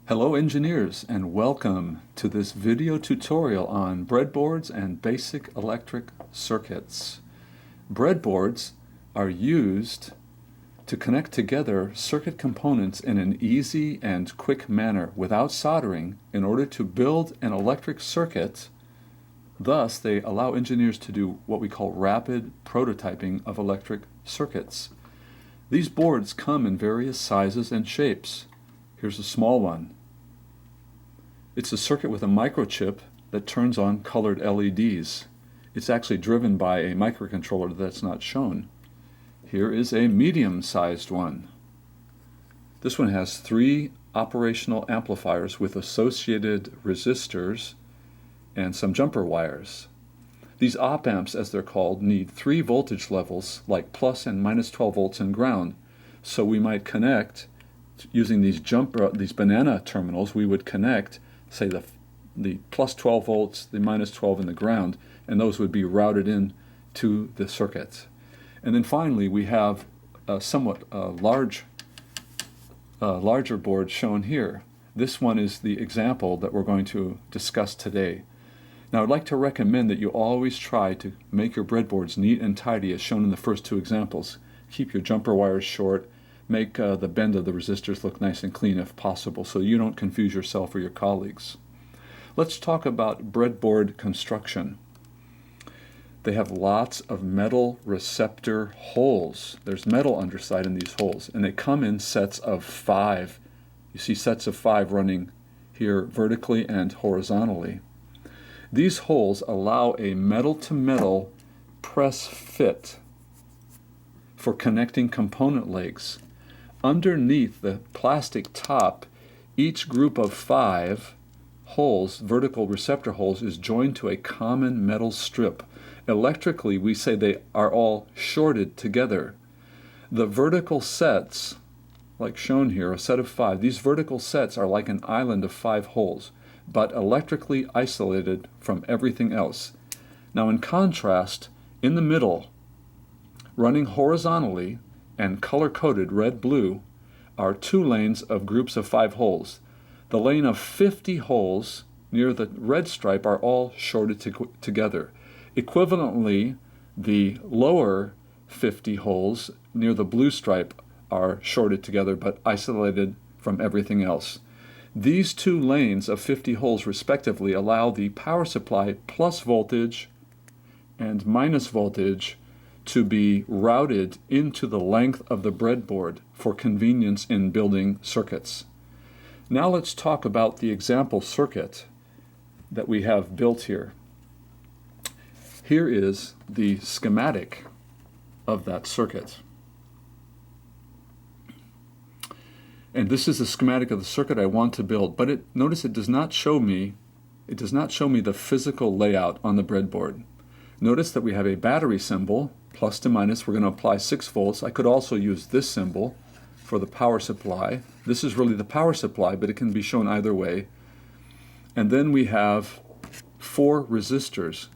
Hello engineers, and welcome to this video tutorial on breadboards and basic electric circuits. Breadboards are used to connect together circuit components in an easy and quick manner without soldering in order to build an electric circuit. Thus, they allow engineers to do what we call rapid prototyping of electric circuits. These boards come in various sizes and shapes. Here's a small one. It's a circuit with a microchip that turns on colored LEDs. It's actually driven by a microcontroller that's not shown. Here is a medium-sized one. This one has 3 operational amplifiers with associated resistors and some jumper wires. These op-amps, as they're called, need 3 voltage levels like plus and minus 12 volts and ground. So we might connect, using these banana terminals, we would connect, say, the plus 12 volts, the minus 12 and the ground, and those would be routed in to the circuit. And then finally we have a somewhat larger board shown here. This one is the example that we're going to discuss today. Now, I'd like to recommend that you always try to make your breadboards neat and tidy as shown in the first 2 examples. Keep your jumper wires short. Make the bend of the resistors look nice and clean if possible so you don't confuse yourself or your colleagues. Let's talk about breadboard construction. They have lots of metal receptor holes. There's metal underside in these holes, and they come in sets of 5. You see sets of 5 running here vertically and horizontally. These holes allow a metal-to-metal press fit for connecting component legs. Underneath the plastic top, each group of 5 holes, vertical receptor holes, is joined to a common metal strip. Electrically, we say they are all shorted together. The vertical sets, like shown here, a set of 5, these vertical sets are like an island of 5 holes, but electrically isolated from everything else. Now, in contrast, in the middle, running horizontally and color-coded red-blue, are 2 lanes of groups of 5 holes. The lane of 50 holes near the red stripe are all shorted together. Equivalently, the lower 50 holes near the blue stripe are shorted together but isolated from everything else. These 2 lanes of 50 holes respectively allow the power supply plus voltage and minus voltage to be routed into the length of the breadboard for convenience in building circuits. Now let's talk about the example circuit that we have built here. Here is the schematic of that circuit. And this is the schematic of the circuit I want to build, but notice it does not show me the physical layout on the breadboard. Notice that we have a battery symbol, plus to minus. We're going to apply 6 volts. I could also use this symbol for the power supply. This is really the power supply, but it can be shown either way. And then we have 4 resistors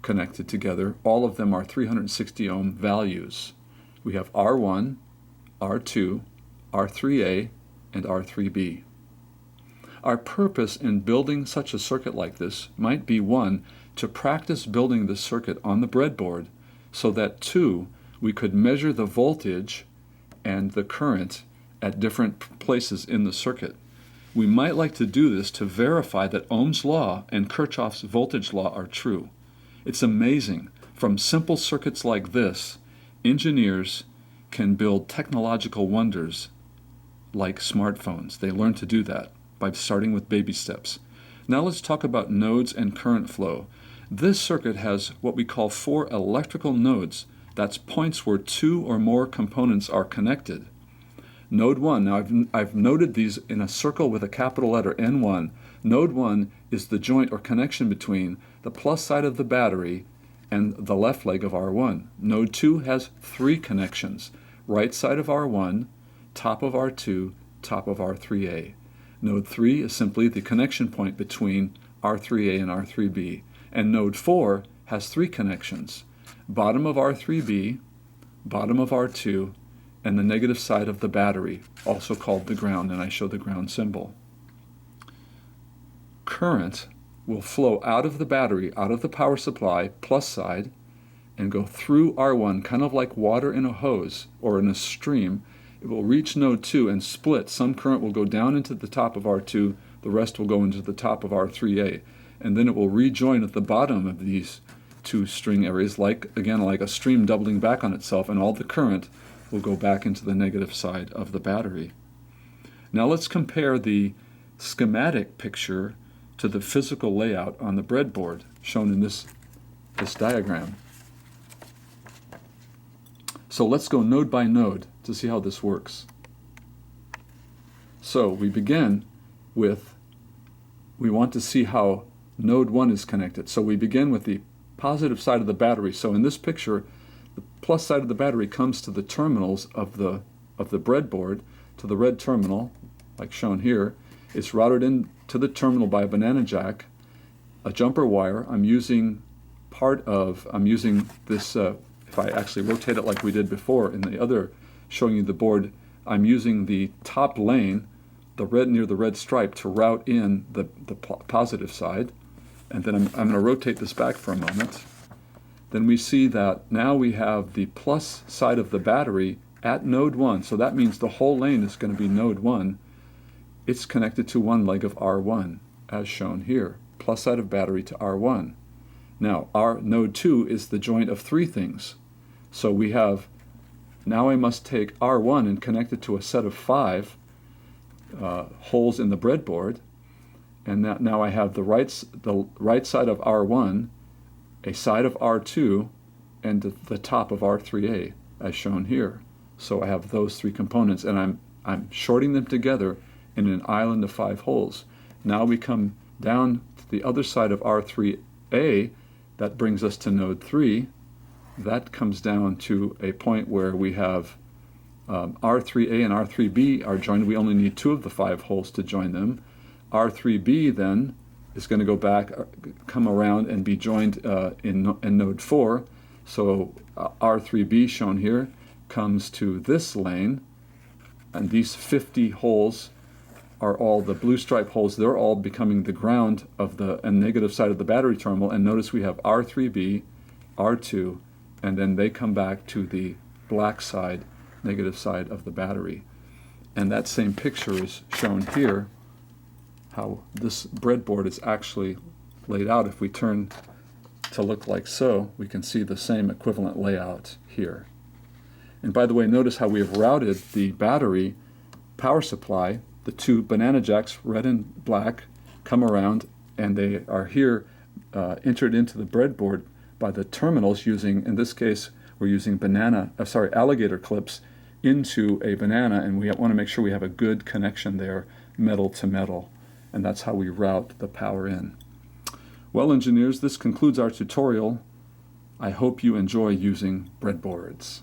connected together. All of them are 360 ohm values. We have R1, R2, R3A, and R3B. Our purpose in building such a circuit like this might be, 1, to practice building the circuit on the breadboard so that 2, we could measure the voltage and the current at different places in the circuit. We might like to do this to verify that Ohm's law and Kirchhoff's voltage law are true. It's amazing. From simple circuits like this, engineers can build technological wonders like smartphones. They learn to do that by starting with baby steps. Now let's talk about nodes and current flow. This circuit has what we call 4 electrical nodes. That's points where 2 or more components are connected. Node 1, now I've noted these in a circle with a capital letter, N1. Node 1 is the joint or connection between the plus side of the battery and the left leg of R1. Node 2 has 3 connections: right side of R1, top of R2, top of R3A. Node 3 is simply the connection point between R3A and R3B. And node 4 has 3 connections: bottom of R3B, bottom of R2, and the negative side of the battery, also called the ground, and I show the ground symbol. current will flow out of the battery, out of the power supply, plus side, and go through R1, kind of like water in a hose or in a stream. It will reach node 2 and split. Some current will go down into the top of R2, the rest will go into the top of R3A. And then it will rejoin at the bottom of these two string areas, like a stream doubling back on itself, and all the current will go back into the negative side of the battery. Now let's compare the schematic picture to the physical layout on the breadboard shown in this diagram. So let's go node by node to see how this works. So we begin with, we want to see how node 1 is connected. So we begin with the positive side of the battery. So in this picture, the plus side of the battery comes to the terminals of the breadboard, to the red terminal, like shown here. It's routed in to the terminal by a banana jack, a jumper wire. I'm using this, if I actually rotate it like we did before in the other showing you the board, I'm using the top lane, the red near the red stripe, to route in the positive side. And then I'm going to rotate this back for a moment. Then we see that now we have the plus side of the battery at node 1. So that means the whole lane is going to be node 1. It's connected to one leg of R1, as shown here. Plus side of battery to R1. Now, our node 2 is the joint of three things. So we have, now I must take R1 and connect it to a set of 5 holes in the breadboard. And now I have the right side of R1, a side of R2, and the top of R3A, as shown here. So I have those three components, and I'm shorting them together in an island of 5 holes. Now we come down to the other side of R3A. That brings us to node 3. That comes down to a point where we have R3A and R3B are joined. We only need 2 of the 5 holes to join them. R3B then is going to go back, come around and be joined in node 4. So R3B, shown here, comes to this lane, and these 50 holes are all the blue stripe holes. They're all becoming the ground of the negative side of the battery terminal. And notice we have R3B, R2, and then they come back to the black side, negative side of the battery. And that same picture is shown here, how this breadboard is actually laid out. If we turn to look like so, we can see the same equivalent layout here. And by the way, notice how we have routed the battery power supply. The 2 banana jacks, red and black, come around, and they are here entered into the breadboard by the terminals using, in this case, we're using alligator clips into a banana, and we want to make sure we have a good connection there, metal to metal. And that's how we route the power in. Well, engineers, this concludes our tutorial. I hope you enjoy using breadboards.